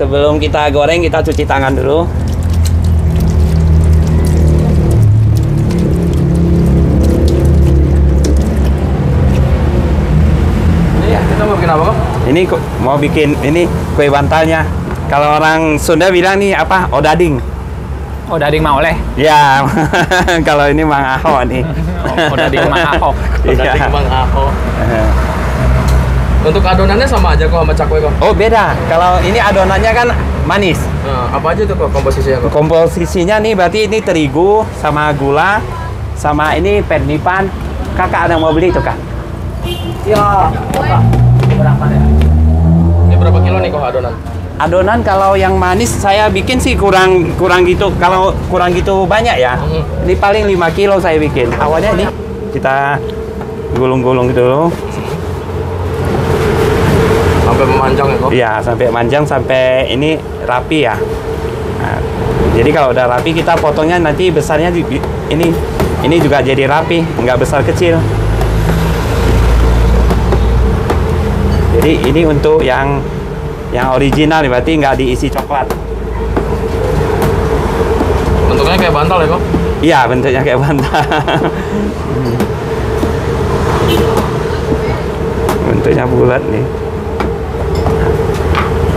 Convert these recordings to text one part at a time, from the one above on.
Sebelum kita goreng, kita cuci tangan dulu. Ini kita mau bikin apa kok? Ini mau bikin ini kue bantalnya. Kalau orang Sunda bilang nih apa? Odading. Odading mah oleh. Ya, kalau ini Mang Aho nih. Odading Mang Aho. Odading Mang Aho. Untuk adonannya sama aja kok sama cakwe kok? Oh beda. Kalau ini adonannya kan manis. Nah, apa aja tuh kok komposisinya kok? Komposisinya nih berarti ini terigu sama gula sama ini pendipan. Kakak ada mau beli tuh kak? Ya. Berapa deh? Ini berapa kilo nih kok adonan? Adonan kalau yang manis saya bikin sih kurang gitu. Kalau kurang gitu banyak ya. Ini paling 5 kilo saya bikin. Awalnya ini kita gulung-gulung dulu. Sampai memanjang ya kok? Iya, sampai manjang sampai ini rapi ya. Nah, jadi kalau udah rapi kita potongnya nanti besarnya ini juga jadi rapi, nggak besar kecil. Jadi ini untuk yang original berarti nggak diisi coklat. Bentuknya kayak bantal ya kok? Iya, bentuknya kayak bantal. Bentuknya bulat nih.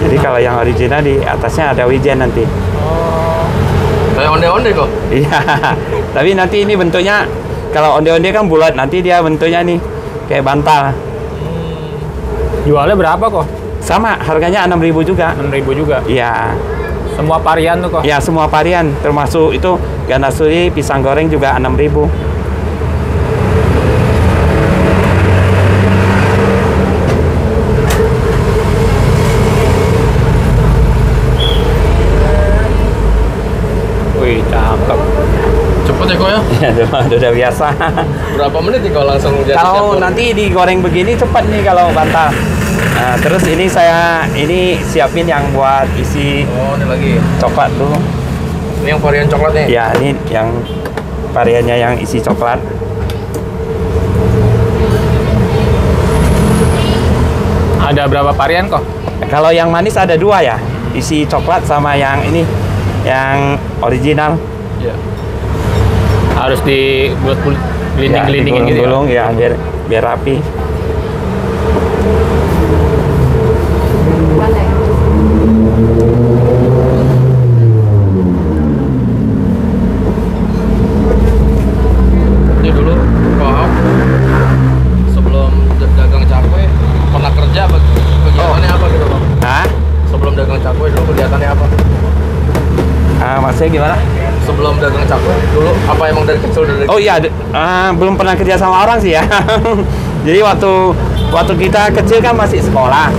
Jadi kalau yang original di atasnya ada wijen nanti. Oh. Kayak onde-onde kok? Iya. Tapi nanti ini bentuknya kalau onde-onde kan bulat, nanti dia bentuknya nih kayak bantal. Jualnya berapa kok? Sama, harganya 6.000 juga. 6.000 juga. Iya. Semua varian tuh kok? Iya, semua varian, termasuk itu ganasuri, pisang goreng juga 6.000. Wih, cakep. Cepet ya kok ya? Iya, udah biasa. Berapa menit nih kalau langsung jadi Kalau siap? nanti digoreng begini cepat nih kalau bantal. Nah, terus ini saya siapin yang buat isi Oh, ini lagi. coklat dulu. Ini yang varian coklatnya? Ya, ini yang variannya yang isi coklat. Ada berapa varian kok? Kalau yang manis ada 2 ya, isi coklat sama yang ini, yang original. Iya. Harus dibuat gelinding-gelindingin gitu ya? Digulung-gulung ya, biar rapi. Jadi dulu Pak Ahok sebelum dagang cakwe pernah kerja kegiatannya apa gitu Pak? Hah? Sebelum dagang cakwe dulu kegiatannya apa? Maksudnya gimana? Sebelum dagang cakwe dulu apa emang dari kecil dari Oh iya, belum pernah kerja sama orang sih ya. Jadi waktu kita kecil kan masih sekolah.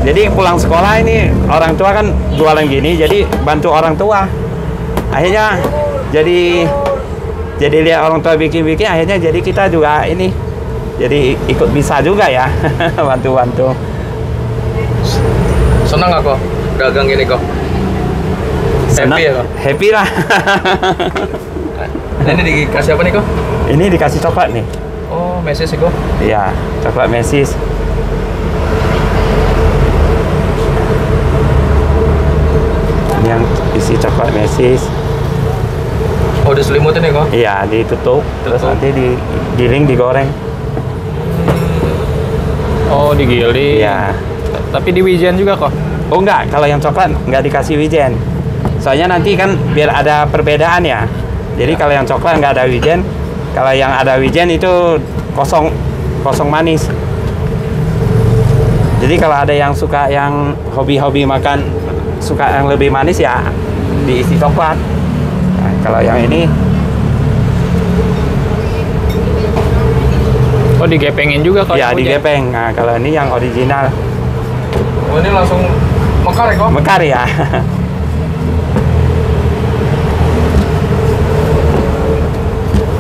Jadi pulang sekolah ini orang tua kan jualan gini, jadi bantu orang tua. Akhirnya jadi lihat orang tua bikin-bikin, akhirnya jadi kita juga ini jadi ikut bisa juga ya. Bantu-bantu. Senang nggak kok dagang gini kok? Senang? Happy ya kok? Happy lah. Ini dikasih apa nih kok? Ini dikasih coklat nih. Oh, meses sih kok? Iya, coklat mesis. Ini yang isi coklat mesis. Oh, diselimutin ya kok? Iya, ditutup, terus nanti digiling, digoreng. Oh, digiling. Iya. Tapi di wijen juga kok? Oh enggak, kalau yang coklat nggak dikasih wijen. Soalnya nanti kan biar ada perbedaan ya. Jadi kalau yang coklat nggak ada wijen, kalau yang ada wijen itu kosong manis. Jadi kalau ada yang suka yang hobi-hobi makan, suka yang lebih manis ya diisi coklat. Nah, kalau yang ini Oh, digepengin juga kok? ya digepeng. Nah, kalau ini yang original. Oh, ini langsung mekar ya kok? Mekar ya.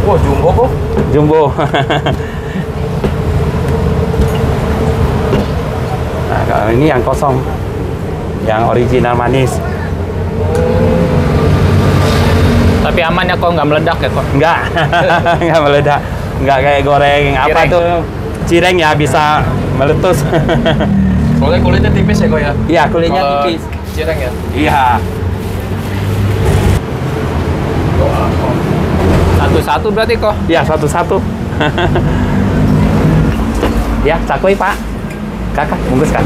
Wah, jumbo kok? Jumbo. Nah, kalau ini yang kosong, yang original manis. Tapi aman ya kok, nggak meledak ya kok? Enggak, enggak meledak. Enggak kayak goreng apa Cireng. tuh cireng ya bisa meletus. Soalnya kulitnya tipis ya kok ya? Iya, kulitnya Kalau tipis. Cireng ya? Iya. Satu-satu berarti kok. Iya, satu-satu. Ya, cakwe Pak. Kakak, bungkus kan?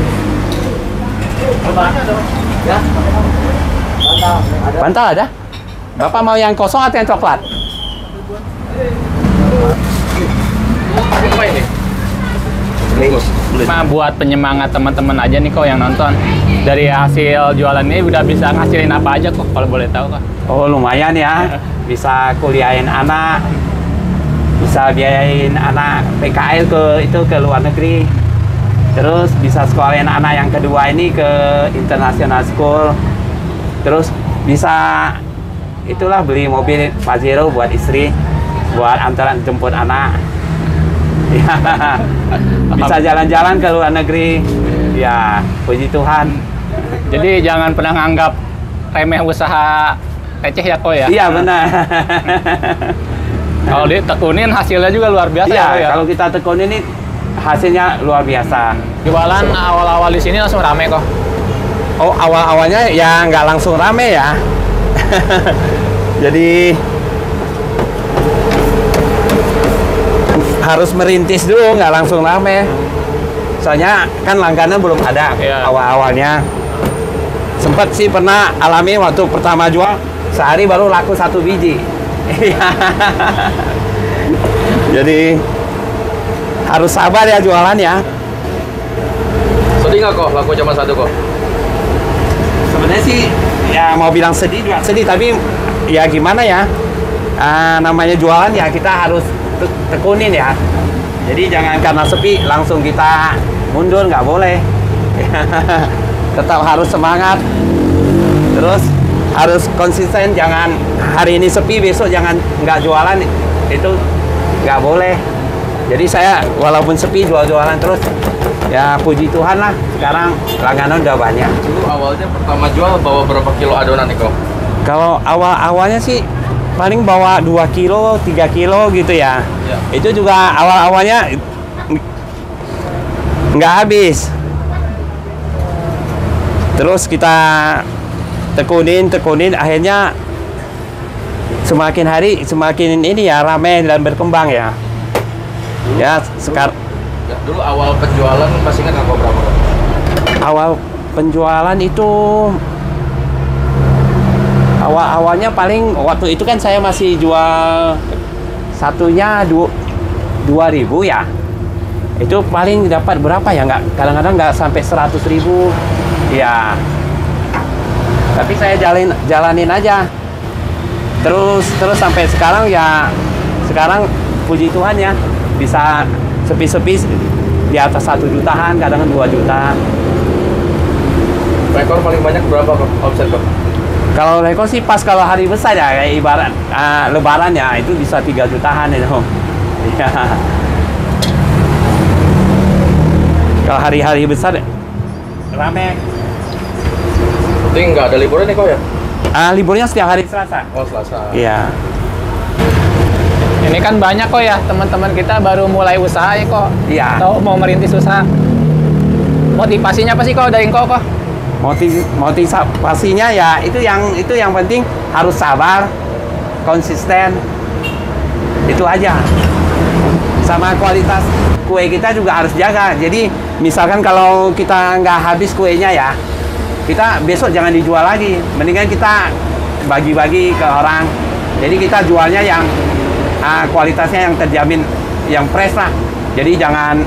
Ya. Bantal ada? Bapak mau yang kosong atau yang coklat? Apa ini? Bungkus. Nah, buat penyemangat teman-teman aja nih kok yang nonton. Dari hasil jualan ini udah bisa ngasilin apa aja kok kalau boleh tahu kok. Oh, lumayan ya. Bisa kuliahin anak. Bisa biayain anak PKL ke luar negeri. Terus bisa sekolahin anak yang kedua ini ke international school. Terus bisa itulah beli mobil Pajero buat istri, buat antaran jemput anak. Ya, bisa jalan-jalan ke luar negeri. Ya, puji Tuhan. Jadi jangan pernah nganggap remeh usaha receh ya kok ya. Iya benar. Kalau ditekunin hasilnya juga luar biasa Iya, ya kok ya. kalau kita tekun ini hasilnya luar biasa. Jualan awal-awal di sini langsung rame kok. Oh, awal-awalnya ya nggak langsung rame ya. Jadi harus merintis dulu, nggak langsung rame. Soalnya kan langganan belum ada Iya. awal-awalnya. Sempet sih pernah alami waktu pertama jual, sehari baru laku 1 biji. Jadi harus sabar ya jualan ya. Sedih nggak kok laku cuma 1 kok? Sebenarnya sih ya mau bilang sedih juga sedih, tapi ya gimana ya, namanya jualan ya kita harus tekunin ya. Jadi jangan karena sepi langsung kita mundur, nggak boleh. Tetap harus semangat, terus harus konsisten. Jangan hari ini sepi besok jangan nggak jualan, itu nggak boleh. Jadi saya walaupun sepi jualan terus. Ya puji Tuhan lah, sekarang langganan udah banyak. Dulu awalnya pertama jual bawa berapa kilo adonan nih kok? Kalau awal-awalnya sih paling bawa 2 kilo, 3 kilo gitu ya. Ya. Itu juga awal-awalnya nggak habis. Terus kita tekunin, akhirnya semakin hari semakin ini ya ramai dan berkembang ya. Ya sekarang. Ya, dulu awal penjualan masih ingat nggak berapa? Awal penjualan itu awalnya paling waktu itu kan saya masih jual satunya 2.000 ya. Itu paling dapat berapa ya, nggak, kadang-kadang nggak sampai 100.000 ya. Tapi saya jalanin aja terus sampai sekarang ya. Sekarang puji Tuhan ya bisa sepi-sepi di atas 1 jutaan, kadang 2 juta. Rekor paling banyak berapa kok omset kok? Kalau rekor sih pas kalau hari besar ya, kayak ibarat lebaran ya, itu bisa 3 jutaan itu. Ya. Kalau hari-hari besar rame. Penting nggak ada liburan nih kok ya? Liburnya setiap hari Selasa. Oh Selasa. Iya. Ini kan banyak kok ya teman-teman kita baru mulai usaha ya kok. Iya. Atau mau merintis usaha. Motivasinya apa sih kok dari kok? Motivasinya ya itu yang penting harus sabar, konsisten. Itu aja. Sama kualitas kue kita juga harus jaga. Jadi misalkan kalau kita nggak habis kuenya ya, kita besok jangan dijual lagi. Mendingan kita bagi-bagi ke orang. Jadi kita jualnya yang kualitasnya yang terjamin, yang fresh lah. Jadi jangan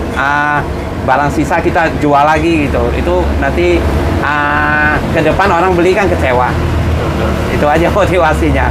barang sisa kita jual lagi gitu. Itu nanti ke depan orang beli kan kecewa. Itu aja motivasinya.